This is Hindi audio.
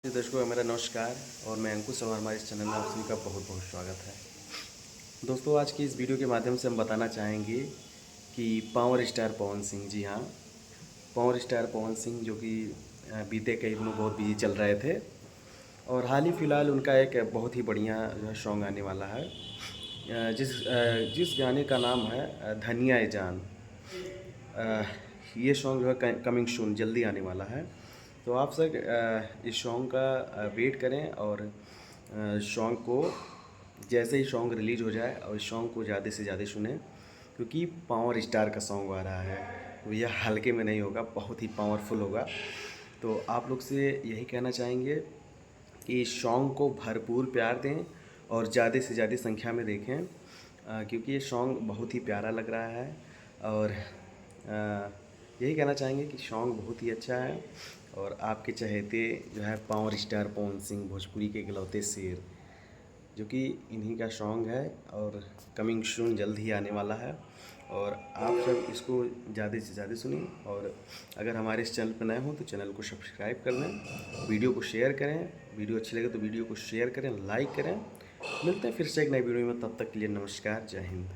दर्शकों मेरा नमस्कार और मैं अंकुश और हमारे इस चैनल में आप सभी का बहुत बहुत स्वागत है। दोस्तों आज की इस वीडियो के माध्यम से हम बताना चाहेंगे कि पावर स्टार पवन सिंह, जी हाँ, पावर स्टार पवन सिंह जो कि बीते कई दिनों बहुत बिजी चल रहे थे और हाल ही फ़िलहाल उनका एक बहुत ही बढ़िया जो है सॉन्ग आने वाला है, जिस गाने का नाम है धनिया ए जान। ये सॉन्ग जो है कमिंग सून, जल्दी आने वाला है। तो आप सब इस सॉन्ग का वेट करें और सॉन्ग को जैसे ही सॉन्ग रिलीज़ हो जाए और इस सॉन्ग को ज़्यादा से ज़्यादा सुनें, क्योंकि पावर स्टार का सॉन्ग आ रहा है तो यह हल्के में नहीं होगा, बहुत ही पावरफुल होगा। तो आप लोग से यही कहना चाहेंगे कि इस सॉन्ग को भरपूर प्यार दें और ज़्यादा से ज़्यादा संख्या में देखें, क्योंकि ये सॉन्ग बहुत ही प्यारा लग रहा है। और यही कहना चाहेंगे कि सॉन्ग बहुत ही अच्छा है और आपके चहेते जो है पावर स्टार पवन सिंह, भोजपुरी के इकलौते शेर, जो कि इन्हीं का सॉन्ग है और कमिंग सून, जल्द ही आने वाला है। और आप सब इसको ज़्यादा से ज़्यादा सुनिए और अगर हमारे इस चैनल पर नए हों तो चैनल को सब्सक्राइब कर लें, वीडियो को शेयर करें, वीडियो अच्छी लगे तो वीडियो को शेयर करें, लाइक करें। मिलते हैं फिर से एक नई वीडियो में, तब तक के लिए नमस्कार, जय हिंद।